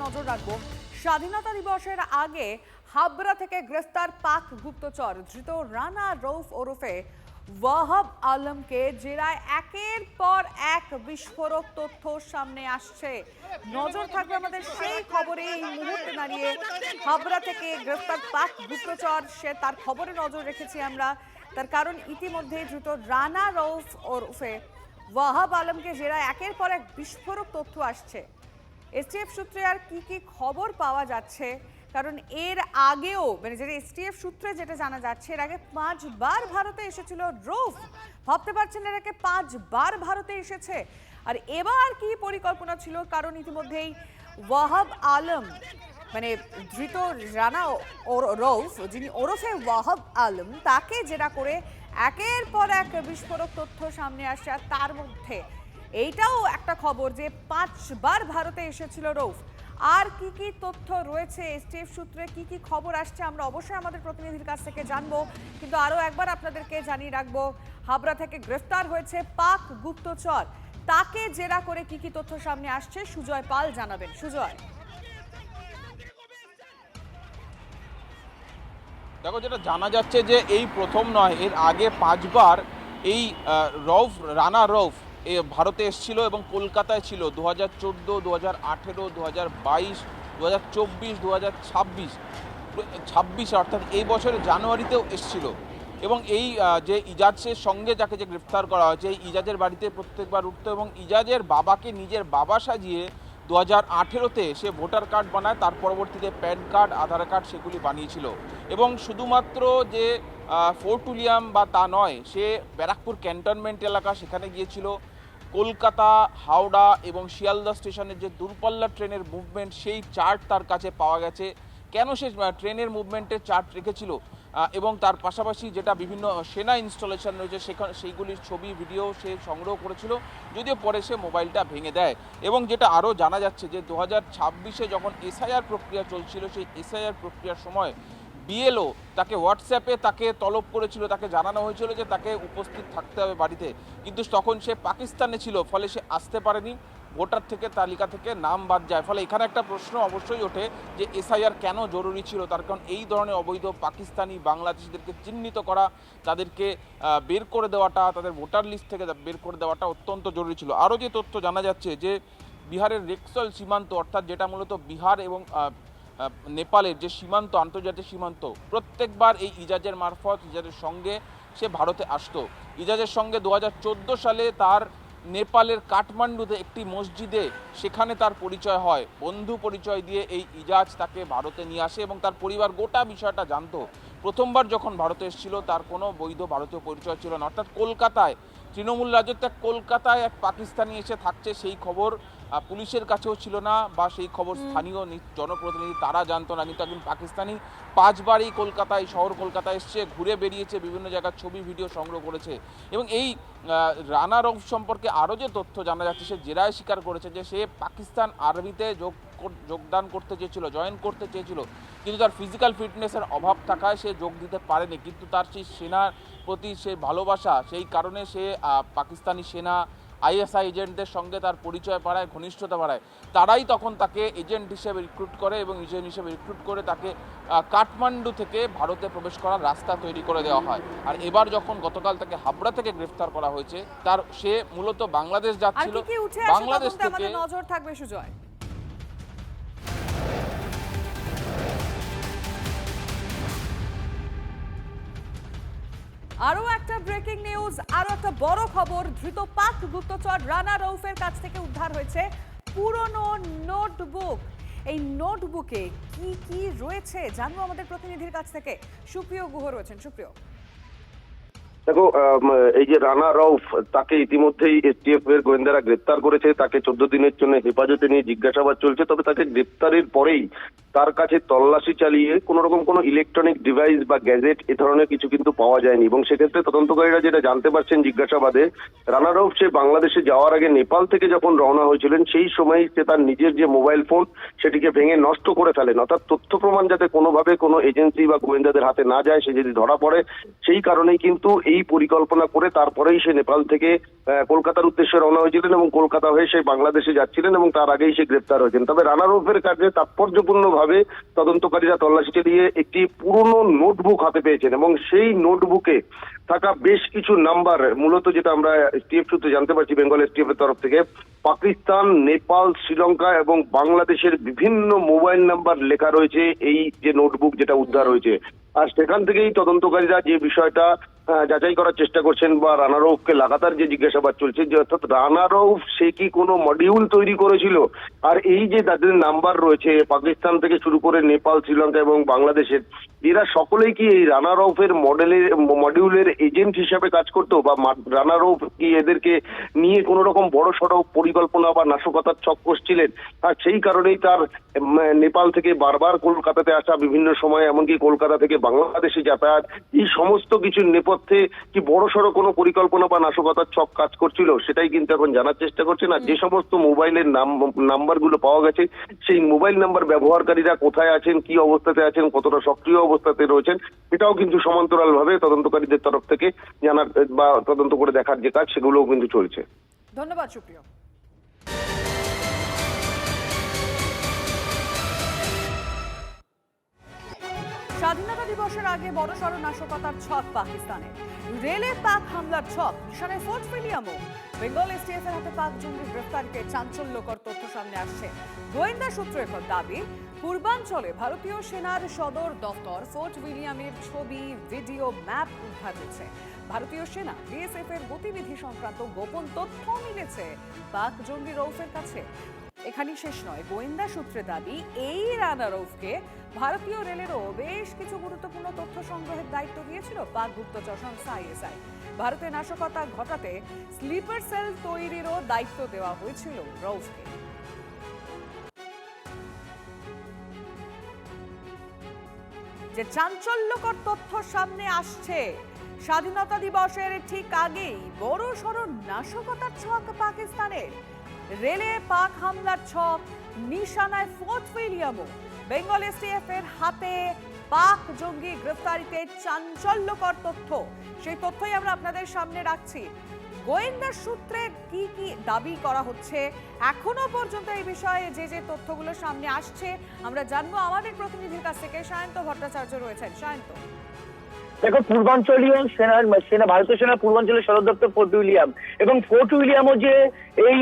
নজর রাখবো। স্বাধীনতা দিবসের আগে হাবড়া থেকে গ্রেফতার পাক গুপ্তচর ধৃত রানা রৌফ ওরফে ওয়াহাব আলমকে জেরায় একের পর এক বিস্ফোরক তথ্য সামনে আসছে। নজর থাকবে আমাদের সেই খবরে। এই মুহূর্তে দাঁড়িয়ে হাবড়া থেকে গ্রেফতার পাক গুপ্তচর, সে তার খবরে নজর রেখেছি আমরা। তার কারণ ইতিমধ্যে ধৃত রানা রৌফ ওরফে ওয়াহাব আলমকে জেরায় একের পর এক বিস্ফোরক তথ্য আসছে। এসটিএফ সূত্রে আর কি খবর পাওয়া যাচ্ছে, কারণ এর আগেও যেটা এসটিএফ সূত্রে যেটা জানা যাচ্ছে, এর আগে 5 বার ভারতে এসেছিল রৌফ। ভাবতে পারছেন এর আগে 5 বার ভারতে এসেছে। আর এবার কি পরিকল্পনা ছিল, কারণ ইতিমধ্যেই ওয়াহাব আলম ধৃত রানা রৌফ, যিনি ওরফে ওয়াহাব আলম, তাকে জেরা করে একের পর এক বিস্ফোরক তথ্য সামনে আসছে। আর তার মধ্যে এইটাও একটা খবর যে 5 বার ভারতে এসেছিল রৌফ। আর কি তথ্য রয়েছে এসটিএফ সূত্রে, কি খবর আসছে, আমরা অবশ্যই আমাদের প্রতিনিধির কাছ থেকে জানবো। কিন্তু আরো একবার আপনাদেরকে জানিয়ে রাখবো, হাবড়া থেকে গ্রেফতার হয়েছে পাক গুপ্তচর। তাকে জেরা করে কি তথ্য সামনে আসছে সুজয় পাল জানাবেন। সুজয়, দেখো, যেটা জানা যাচ্ছে যে এই প্রথম নয়, এর আগে 5 বার এই রানা রৌফ ভারতে এসেছিল এবং কলকাতায় ছিল 2014, 2018, 2022, 2024, 2026 অর্থাৎ এই বছরের জানুয়ারিতেও এসেছিল। এবং এই যে ইজাজের সঙ্গে যাকে যে গ্রেফতার করা হয়েছে, এই ইজাজের বাড়িতে প্রত্যেকবার উঠতো এবং ইজাজের বাবাকে নিজের বাবা সাজিয়ে 2018-তে সে ভোটার কার্ড বানায়, তার পরবর্তীতে প্যান কার্ড, আধার কার্ড সেগুলি বানিয়েছিল। এবং শুধুমাত্র যে ফোর্ট উইলিয়াম বা তা নয়, সে ব্যারাকপুর ক্যান্টনমেন্ট এলাকা সেখানে গিয়েছিল। কলকাতা, হাওড়া এবং শিয়ালদা স্টেশনের যে দূরপাল্লার ট্রেনের মুভমেন্ট, সেই চার্ট তার কাছে পাওয়া গেছে। কেন সে ট্রেনের মুভমেন্টের চার্ট রেখেছিল এবং তার পাশাপাশি যেটা বিভিন্ন সেনা ইনস্টলেশন রয়েছে সেইগুলির ছবি ভিডিও সে সংগ্রহ করেছিল, যদিও পরে সে মোবাইলটা ভেঙে দেয়। এবং যেটা আরও জানা যাচ্ছে যে 2026-এ যখন এসআইআর প্রক্রিয়া চলছিল, সেই এসআইআর প্রক্রিয়ার সময় বিএলও তাকে হোয়াটসঅ্যাপে তাকে তলব করেছিল, তাকে জানানো হয়েছিল যে তাকে উপস্থিত থাকতে হবে বাড়িতে, কিন্তু তখন সে পাকিস্তানে ছিল, ফলে সে আসতে পারেনি। ভোটার থেকে তালিকা থেকে নাম বাদ যায়। ফলে এখানে একটা প্রশ্ন অবশ্যই ওঠে যে এসআইআর কেন জরুরি ছিল। তার কারণ এই ধরনের অবৈধ পাকিস্তানি বাংলাদেশিদেরকে চিহ্নিত করা, তাদেরকে বের করে দেওয়াটা, তাদের ভোটার লিস্ট থেকে বের করে দেওয়াটা অত্যন্ত জরুরি ছিল। আরও যে তথ্য জানা যাচ্ছে যে বিহারের রেক্সল সীমান্ত, অর্থাৎ যেটা মূলত বিহার এবং নেপালের যে সীমান্ত, আন্তর্জাতিক সীমান্ত, প্রত্যেকবার এই ইজাজের মারফত ইজাজের সঙ্গে সে ভারতে আসতো। ইজাজের সঙ্গে 2014 সালে তার নেপালের কাঠমান্ডুতে একটি মসজিদে সেখানে তার পরিচয় হয়। বন্ধু পরিচয় দিয়ে এই ইজাজ তাকে ভারতে নিয়ে আসে এবং তার পরিবার গোটা বিষয়টা জানতো। প্রথমবার যখন ভারতে এসেছিল তার কোনো বৈধ ভারতীয় পরিচয় ছিল না, অর্থাৎ কলকাতায় তৃণমূল রাজত্বে কলকাতায় এক পাকিস্তানি এসে থাকছে সেই খবর পুলিশের কাছেও ছিল না, বা সেই খবর স্থানীয় জনপ্রতিনিধি তারা জানতো না। কিন্তু একজন পাকিস্তানি 5 বারই কলকাতায়, শহর কলকাতায় এসছে, ঘুরে বেরিয়েছে, বিভিন্ন জায়গার ছবি ভিডিও সংগ্রহ করেছে। এবং এই রানা রৌফ সম্পর্কে আরও যে তথ্য জানা যাচ্ছে, সে জেরায় স্বীকার করেছে যে সে পাকিস্তান আর্মিতে যোগদান করতে চেয়েছিল, জয়েন করতে চেয়েছিল, কিন্তু তার ফিজিক্যাল ফিটনেসের অভাব থাকায় সে যোগ দিতে পারেনি। কিন্তু তার সেই সেনার প্রতি সে ভালোবাসা, সেই কারণে সে পাকিস্তানি সেনা, আইএসআই এজেন্টদের সঙ্গে তার পরিচয় বাড়ায়, ঘনিষ্ঠতা বাড়ায়। তারাই তখন তাকে এজেন্ট হিসেবে রিক্রুট করে এবং এজেন্ট হিসেবে রিক্রুট করে তাকে কাঠমান্ডু থেকে ভারতে প্রবেশ করার রাস্তা তৈরি করে দেওয়া হয়। আর এবার যখন গতকাল তাকে হাবড়া থেকে গ্রেফতার করা হয়েছে, সে মূলত বাংলাদেশ যাচ্ছিল। বাংলাদেশ থেকে নজর থাকবে সুজয়। আরো একটা ব্রেকিং নিউজ, আরো একটা বড় খবর। ধৃত পাক গুপ্তচর রানা রৌফের কাছ থেকে উদ্ধার হয়েছে পুরনো নোটবুক। এই নোটবুকে কি রয়েছে জানবো আমাদের প্রতিনিধির কাছ থেকে। সুপ্রিয় গুহ রয়েছেন। সুপ্রিয়, দেখো, এই যে রানা রৌফ, তাকে ইতিমধ্যেই এসটিএফ এর গোয়েন্দারা গ্রেপ্তার করেছে। তাকে 14 দিনের জন্য হেফাজতে নিয়ে জিজ্ঞাসাবাদ চলছে। তবে তাকে গ্রেপ্তারের পরেই তার কাছে তল্লাশি চালিয়ে কোনো রকম কোনো ইলেকট্রনিক ডিভাইস বা গ্যাজেট এ ধরনের কিছু কিন্তু পাওয়া যায়নি। এবং সেক্ষেত্রে তদন্তকারীরা যেটা জানতে পারছেন জিজ্ঞাসাবাদে, রানা রউফ সে বাংলাদেশে যাওয়ার আগে নেপাল থেকে যখন রওনা হয়েছিলেন সেই সময় সে তার নিজের যে মোবাইল ফোন সেটিকে ভেঙে নষ্ট করে ফেলেন, অর্থাৎ তথ্য প্রমাণ যাতে কোনোভাবে কোনো এজেন্সি বা গোয়েন্দাদের হাতে না যায়, সে যদি ধরা পড়ে সেই কারণেই কিন্তু এই পরিকল্পনা করে তারপরেই সে নেপাল থেকে কলকাতার উদ্দেশ্যে রওনা হয়েছিলেন এবং কলকাতা হয়ে সে বাংলাদেশে যাচ্ছিলেন এবং তার আগেই সে গ্রেপ্তার হয়েছেন। তবে রানা রউফের কাছে তাৎপর্যপূর্ণভাবে তদন্তকারীরা তল্লাশি চালিয়ে একটি পুরনো নোটবুক হাতে পেয়েছেন এবং সেই নোটবুকে থাকা বেশ কিছু নাম্বার, মূলত যেটা আমরা এসটিএফ সূত্রে জানতে পারছি, বেঙ্গল এসটিএফ এর তরফ থেকে, পাকিস্তান, নেপাল, শ্রীলঙ্কা এবং বাংলাদেশের বিভিন্ন মোবাইল নাম্বার লেখা রয়েছে এই যে নোটবুক যেটা উদ্ধার হয়েছে। আর সেখান থেকেই তদন্তকারীরা যে বিষয়টা যাচাই করার চেষ্টা করছেন বা রানা রউফকে লাগাতার যে জিজ্ঞাসাবাদ চলছে, যে অর্থাৎ রানা রউফ সে কি কোনো মডিউল তৈরি করেছিল, আর এই যে তাদের নাম্বার রয়েছে পাকিস্তান থেকে শুরু করে নেপাল, শ্রীলঙ্কা এবং বাংলাদেশের, এরা সকলেই কি এই রানা রউফের মডিউলের এজেন্ট হিসাবে কাজ করতো, বা রানা রউফ কি এদেরকে নিয়ে কোনো রকম বড় সড়ো পরিকল্পনা বা নাশকতার ছক কষছিলেন? আর সেই কারণেই তার নেপাল থেকে বারবার কলকাতাতে আসা, বিভিন্ন সময় এমনকি কলকাতা থেকে বাংলাদেশে যাতায়াত, এই সমস্ত কিছুর নেপথ্যে কি বড় সড়ো কোনো পরিকল্পনা বা নাশকতার ছক কাজ করছিল, সেটাই কিন্তু এখন জানার চেষ্টা করছে। না, যে সমস্ত মোবাইলের নাম্বারগুলো পাওয়া গেছে সেই মোবাইল নাম্বার ব্যবহারকারীরা কোথায় আছেন, কি অবস্থাতে আছেন, কতটা সক্রিয় অবস্থাতে রয়েছেন, এটাও কিন্তু সমান্তরাল ভাবে তদন্তকারীদের তরফ থেকে জানার বা তদন্ত করে দেখার যে কাজ সেগুলোও কিন্তু চলছে। ধন্যবাদ সুপ্রিয়। স্বাধীনতা দিবসের আগে বড়সড় নাশকতার ছক পাকিস্তানে, রেলে পাক হামলার ছক, নিশানায় ফোর্ট উইলিয়ামও। বেঙ্গল এসটিএফ এর হাতে পাক জঙ্গি গ্রেফতারিতে চাঞ্চল্যকর তথ্য সামনে আসছে। গোয়েন্দা সূত্রের দাবি, পূর্বাঞ্চলে ভারতীয় সেনার সদর দফতর ফোর্ট উইলিয়ামের ছবি, ভিডিও, ম্যাপ উদ্ধার হয়েছে। ভারতীয় সেনা বিএসএফ এর গতিবিধি সংক্রান্ত গোপন তথ্য মিলেছে পাক জঙ্গি রউফের কাছে। এখানেই শেষ নয়, গোয়েন্দা সূত্রে দাবি এই রানা রউফকে ভারতীয় রেলেরও বেশ কিছু গুরুত্বপূর্ণ তথ্য সংগ্রহের দায়িত্ব দিয়েছিল পাক গুপ্তচর সংস্থা আইএসআই। ভারতে নাশকতা ঘটাতে স্লিপার সেল তৈরিরও দায়িত্ব দেওয়া হয়েছিল রউফকে। যে চাঞ্চল্যকর তথ্য সামনে আসছে, স্বাধীনতা দিবসের ঠিক আগেই বড় সড় নাশকতার ছক পাকিস্তানের। রেলে পাক হামলার ছক, নিশানায় ফোর্ট উইলিয়ামও। বেঙ্গল এসটিএফ এর হাতে পাক জঙ্গি গ্রেফতারিতে চাঞ্চল্যকর তথ্য, সেই তথ্যই আমরা আপনাদের সামনে রাখছি। গোয়েন্দা সূত্রে কি কি দাবি করা হচ্ছে এখনো পর্যন্ত এই বিষয়ে যে তথ্যগুলো সামনে আসছে আমরা জানবো আমাদের প্রতিনিধির কাছ থেকে। সায়ন্ত ভট্টাচার্য রয়েছেন। সায়ন্ত, দেখো, পূর্বাঞ্চলীয় সেনা ভারতীয় সেনা পূর্বাঞ্চলের সদর দপ্তর ফোর্ট উইলিয়াম, এবং ফোর্ট উইলিয়ামও যে এই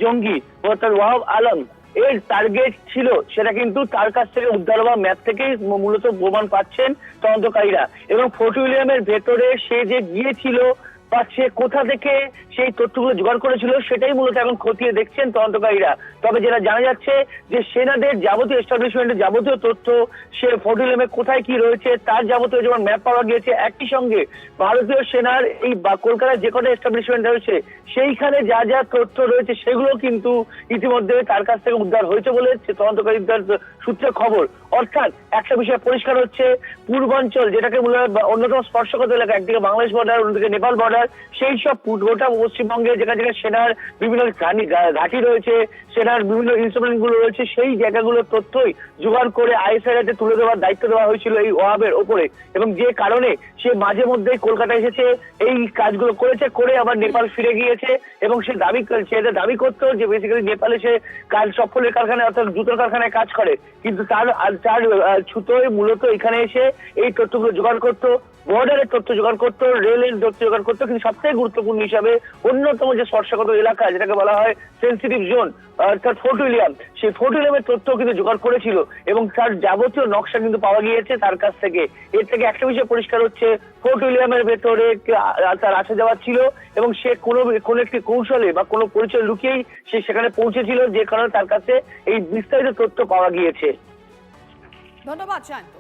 জঙ্গি অর্থাৎ ওয়াহাব আলম এর টার্গেট ছিল সেটা কিন্তু তার কাছ থেকে উদ্ধার হওয়া ম্যাপ থেকেই মূলত প্রমাণ পাচ্ছেন তদন্তকারীরা। এবং ফোর্ট উইলিয়ামের ভেতরে সে যে গিয়েছিল বা সে কোথা থেকে সেই তথ্যগুলো জোগাড় করেছিল সেটাই মূলত এখন খতিয়ে দেখছেন তদন্তকারীরা। তবে যেটা জানা যাচ্ছে যে সেনাদের যাবতীয় এস্টাবলিশমেন্টের যাবতীয় তথ্য, সে ফোর্ট উইলিয়ামে কোথায় কি রয়েছে তার যাবতীয় যেমন ম্যাপ পাওয়া গিয়েছে, একই সঙ্গে ভারতীয় সেনার এই কলকাতার যে কটা এস্টাবলিশমেন্ট রয়েছে সেইখানে যা যা তথ্য রয়েছে সেগুলো কিন্তু ইতিমধ্যে তার কাছ থেকে উদ্ধার হয়েছে বলে তদন্তকারীদের সূত্রে খবর। অর্থাৎ একটা বিষয় পরিষ্কার হচ্ছে, পূর্বাঞ্চল যেটাকে অন্যতম স্পর্শকাতর এলাকা, একদিকে বাংলাদেশ বর্ডার, অন্যদিকে নেপাল বর্ডার, সেই সব গোটা পশ্চিমবঙ্গে যেখানে যেখানে সেনার বিভিন্ন ঘাঁটি রয়েছে, সেনার বিভিন্ন ইনস্ট্রুমেন্ট গুলো রয়েছে, সেই জায়গাগুলোর তথ্যই জোগাড় করে আইএসআই হাতে তুলে দেওয়ার দায়িত্ব দেওয়া হয়েছিল এই ওয়াহাবের ওপরে। এবং যে কারণে সে মাঝে মধ্যেই কলকাতা এসেছে, এই কাজগুলো করেছে, করে আবার নেপাল ফিরে গিয়েছে। এবং সে দাবি করতো যে বেসিক্যালি নেপালে সে চপ্পলের কারখানায় অর্থাৎ জুতোর কারখানায় কাজ করে, কিন্তু তার ছুতোয় মূলত এখানে এসে এই তথ্যগুলো জোগাড় করতো, বর্ডারের তথ্য জোগাড় করতো, রেলের তথ্য জোগাড় করতো। কিন্তু সবথেকে গুরুত্বপূর্ণ হিসাবে অন্যতম যে স্পর্শকাতর এলাকা যেটাকে বলা হয় সেন্সিটিভ জোন অর্থাৎ ফোর্ট উইলিয়াম, সেই ফোর্ট উইলিয়ামের তথ্য কিন্তু জোগাড় করেছিল এবং তার যাবতীয় নকশা কিন্তু পাওয়া গিয়েছে তার কাছ থেকে। এর থেকে একটা বিষয় পরিষ্কার হচ্ছে, ফোর্ট উইলিয়ামের ভেতরে তার আসা যাওয়া ছিল এবং সে কোনো একটি কৌশলে বা কোনো পরিচয় লুকিয়েই সে সেখানে পৌঁছেছিল, যে কারণে তার কাছে এই বিস্তারিত তথ্য পাওয়া গিয়েছে। ধন্যবাদ সায়ন্ত।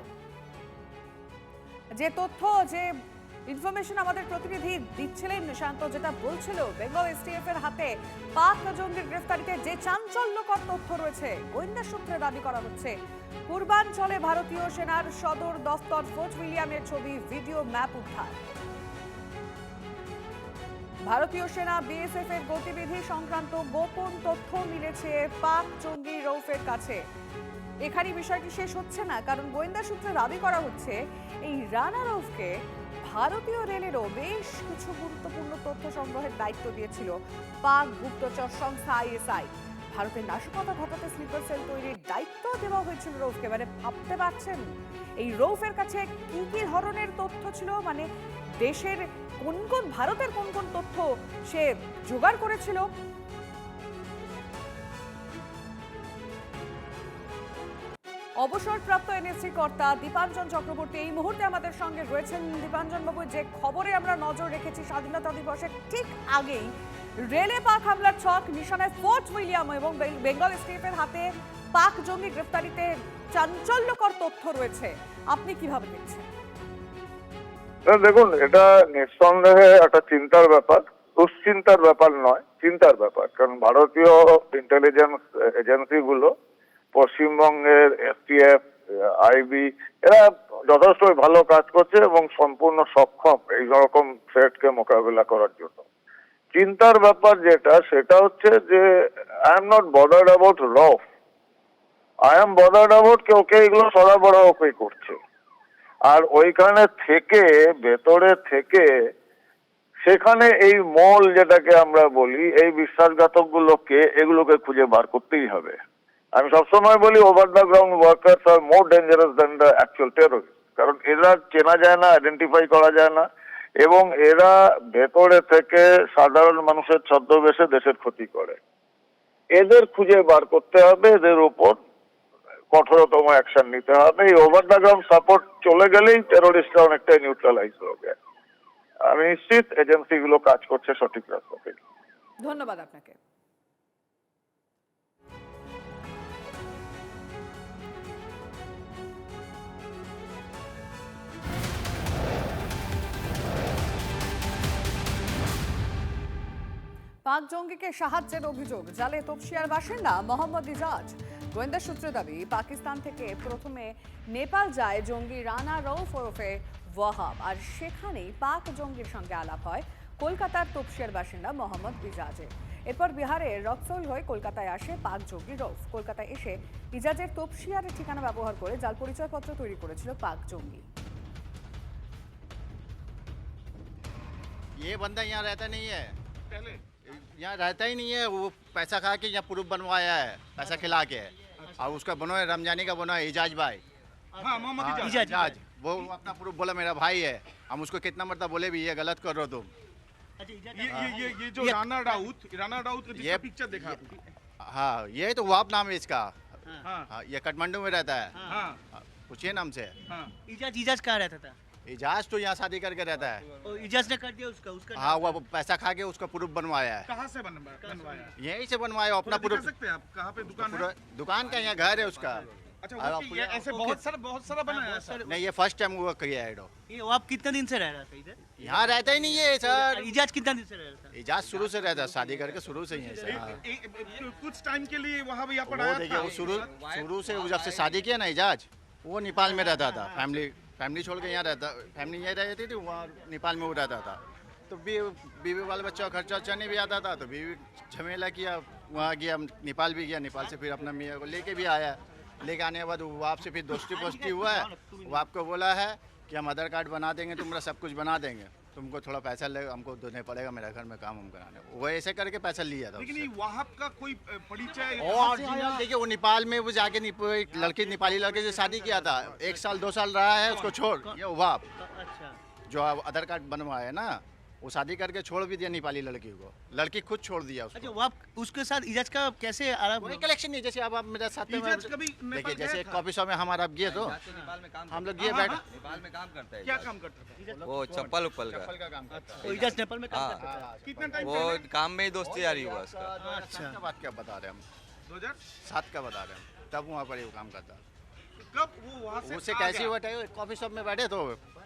যে তথ্য, যে ইনফরমেশন আমাদের প্রতিনিধি দিচ্ছিলেন নিশান্ত, যেটা বলছিল বেঙ্গল এসটিএফ এর হাতে পাক জঙ্গির গ্রেফতারিতে যে চাঞ্চল্যকর তথ্য রয়েছে, গোয়েন্দা সূত্রে দাবি করা হচ্ছে পূর্বাঞ্চলে ভারতীয় সেনার সদর দফতর ফোর্ট উইলিয়ামের ছবি, ভিডিও, ম্যাপ উদ্ধার। ভারতীয় সেনা বিএসএফ এর গতিবিধি সংক্রান্ত গোপন তথ্য মিলেছে পাক জঙ্গি রৌফের কাছে। এখানে বিষয়টি শেষ হচ্ছে না, কারণ গোয়েন্দা সূত্রে দাবি করা হচ্ছে এই রানা রৌফকে ভারতীয় রেলেরও বেশ কিছু গুরুত্বপূর্ণ তথ্য সংগ্রহের দায়িত্ব দিয়েছিল পাক গুপ্তচর সংস্থা আইএসআই। ভারতের নাশকতা ঘটাতে স্লিপার সেল তৈরির দায়িত্ব দেওয়া হয়েছিল রৌফকে। মানে ভাবতে পারছেন এই রৌফের কাছে কি কি ধরনের তথ্য ছিল, মানে দেশের ভারতের কোন কোন তথ্য সে জোগাড় করেছিল। অবসরপ্রাপ্ত এনএসসি কর্তা দীপাঞ্জন চক্রবর্তী এই মুহূর্তে আমাদের সঙ্গে রয়েছেন। দীপাঞ্জন বাবু, যে খবরে আমরা নজর রেখেছি স্বাধীনতা দিবসের ঠিক আগেই রেলে পাক হামলার ছক নিশানায় ফোর্ট উইলিয়াম এবং বেঙ্গল এসটিএফ এর হাতে পাক জঙ্গি গ্রেফতারিতে চাঞ্চল্যকর তথ্য রয়েছে, আপনি কিভাবে দেখছেন? দেখুন, এটা নিঃসন্দেহে একটা চিন্তার ব্যাপার, দুশ্চিন্তার ব্যাপার নয়, চিন্তার ব্যাপার। কারণ ভারতীয় ইন্টেলিজেন্স এজেন্সিগুলো, পশ্চিমবঙ্গের এসটিএফ, আইবি, এরা যথেষ্টই ভালো কাজ করছে এবং সম্পূর্ণ সক্ষম এই রকম থ্রেটকে মোকাবিলা করার জন্য। চিন্তার ব্যাপার যেটা, সেটা হচ্ছে যে I am not bothered about rough, I am bothered about okay এগুলো সরবরাহ করছে। আর ওইখানে থেকে, ভেতরে থেকে, সেখানে এই মল যেটাকে আমরা বলি, এই বিশ্বাসঘাতক গুলোকে, এগুলোকে খুঁজে বার করতেই হবে। আমি সবসময় বলি over the ground workers are more dangerous than the actual terrorist. কারণ এরা চেনা যায় না, আইডেন্টিফাই করা যায় না, এবং এরা ভেতরে থেকে সাধারণ মানুষের ছদ্মবেশে দেশের ক্ষতি করে। এদের খুঁজে বার করতে হবে, এদের উপর কঠোরতম অ্যাকশন নিতে হবে। এই ওভার দ্য গ্রাউন্ড সাপোর্ট চলে গেলেই টেরোরিস্টরা অনেকটাই নিউট্রালাইজ হবে। আমি নিশ্চিত এজেন্সিগুলো কাজ করছে সঠিক রাস্তাতে। ধন্যবাদ আপনাকে। পাক জঙ্গিকে সাহায্যের অভিযোগ, জালে তপসিয়ার বাসিন্দা মোহাম্মদ ইজাজ। গোয়েন্দা সূত্রে দাবি, পাকিস্তান থেকে প্রথমে নেপাল যায় জঙ্গি রানা রৌফ ওরফে ওয়াহাব, আর সেখানেই পাক জঙ্গির সঙ্গে আলাপ হয় কলকাতার তপসিয়ার বাসিন্দা মোহাম্মদ ইজাজের। এরপর বিহারের রক্সৌল হয়ে কলকাতায় আসে পাক জঙ্গি রৌফ। কলকাতায় এসে ইজাজের তপসিয়ার ঠিকানা ব্যবহার করে জাল পরিচয়পত্র তৈরি করেছিল পাক জঙ্গি। ये बंदा यहाँ रहता नहीं है, पहले यहाँ रहता ही नहीं है। वो पैसा खा के यहाँ प्रूफ बनवाया है, पैसा खिला के। और उसका बनो है, रमजानी का बनो है इजाज भाई। हाँ, मोहम्मद इजाज वो अपना प्रूफ बोला मेरा भाई है। हम उसको कितना मरतबा बोले भी ये गलत कर रहे हो तुम। ये जो राना राउत ये जिसका पिक्चर देखा आपने? हाँ, ये तो वाप नाम है इसका। हाँ हाँ, ये काठमांडू में रहता है। हाँ पूछिए नाम से। हाँ इजाज कहाँ रहता था? इजाज तो यहाँ शादी करके रहता है। और इजाज ने कर दिया उसका हाँ, वो पैसा खा के उसका प्रूफ बनवाया है। कहाँ से बनवाया? यहीं से बनवाया अपना थोड़ा दिखा प्रूफ। सकते हैं आप कहाँ पे दुकान है? दुकान का यहाँ घर है उसका। अच्छा, वो कि ये ऐसे बहुत सारा बनाया है सर। नहीं, ये फर्स्ट टाइम हुआ किया है। ये वो आप कितने दिन से रह रहा था इधर? यहाँ रहता ही नहीं है सर। इजाज कितना दिन से रह रहा था? इजाज शुरू से रहता है, शादी करके शुरू से ही है सर। हाँ। कुछ टाइम के लिए वहाँ भी यहाँ पर वो आया देखिए, था। वो शुरू से जब से शादी किया ना इजाज, वो नेपाल में रहता था। फैमिली छोड़ के यहाँ रहता, फैमिली यहीं रहती थी, वहाँ नेपाल में वो रहता था। तो बीवी वाले बच्चों का खर्चा वर्चा नहीं भी आता था, तो बीवी झमेला किया, वहाँ गया, नेपाल भी गया। नेपाल से फिर अपना मियाँ को लेके भी आया। लेके आने के बाद वो आपसे फिर दोस्ती हुआ है। वो आपको बोला है कि हम आधार कार्ड बना देंगे, तुम्हारा सब कुछ बना देंगे, तुमको थोड़ा पैसा ले हमको देने पड़ेगा, मेरा घर में काम हम कराने। वो ऐसे करके पैसा लिया था। लेकिन ये वहाँ का कोई परिचय? और देखिए, वो नेपाल में वो जाके लड़की, नेपाली लड़के से शादी किया था। 1 साल 2 साल रहा है, उसको छोड़ ये वाप अच्छा, जो आधार कार्ड बनवाया है ना, वो शादी करके छोड़ भी दिया नेपाली लड़की को। लड़की खुद छोड़ दिया अच्छा। उसको। वो आप उसके साथ इजाज का कैसे आराम? कोई कलेक्शन नहीं। जैसे अब आप मेरे साथ में इजाज कभी नेपाल देखिए, गया जैसे था? कॉफी शॉप में हमारा आप गए तो हम लोग गए बैठ नेपाल में काम करता है। क्या काम करता था? वो चप्पल उप्पल का। चप्पल का काम करता है। वो इजाज नेपाल में काम हाँ। करता था? कितना टाइम वो काम में ही दोस्ती यारी हुआ उसका। अच्छा, बात क्या बता रहे हैं हम? 2007 का बता रहे हैं, तब वहाँ पर ये काम करता। कब वो वहाँ से उससे आ कैसे गया? हुआ? कॉफी शॉप में बैठे तो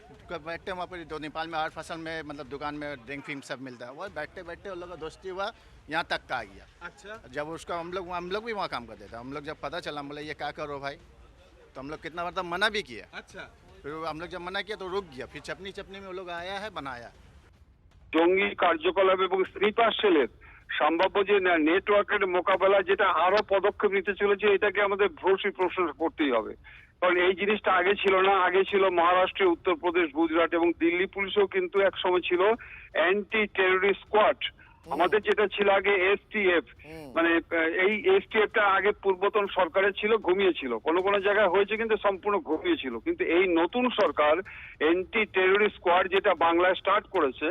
बैठते वहाँ पर, तो नेपाल में हर फसल में मतलब दुकान में ड्रिंक फिंक सब मिलता है, वो बैठते बैठते उन लोग का दोस्ती हुआ, यहाँ तक का आ गया। अच्छा जब उसका हम लोग भी वहाँ काम करते थे, हम लोग जब पता चला हम बोले ये क्या करो भाई, तो हम लोग कितना बार तब मना भी किया, अच्छा फिर हम लोग जब मना किया तो रुक गया, फिर चपनी चपनी में वो लोग आया है बनाया। জঙ্গি কার্যকলাপ এবং স্নিপার সেলের সম্ভাব্য যে নেটওয়ার্কের মোকাবেলা যেটা আরো পদক্ষেপ নিতে চলেছে, এটাকে আমাদের ভ্রসী প্রশংসা করতেই হবে। কারণ এই জিনিসটা আগে ছিল না, আগে ছিল মহারাষ্ট্র, উত্তরপ্রদেশ, গুজরাট এবং দিল্লি পুলিশও কিন্তু এক সময় ছিল অ্যান্টি টেররিস্ট স্কোয়াড। আমাদের যেটা ছিল আগে এসটিএফ, মানে এই এসটিএফটা আগে পূর্বতন সরকারের ছিল, ঘুমিয়েছিল, কোনো কোনো জায়গায় হয়েছে কিন্তু সম্পূর্ণ ঘুমিয়েছিল। কিন্তু এই নতুন সরকার অ্যান্টি টেররিস্ট স্কোয়াড যেটা বাংলায় স্টার্ট করেছে,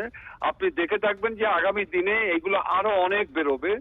আপনি দেখে থাকবেন যে আগামী দিনে এগুলো আরো অনেক বেরোবে।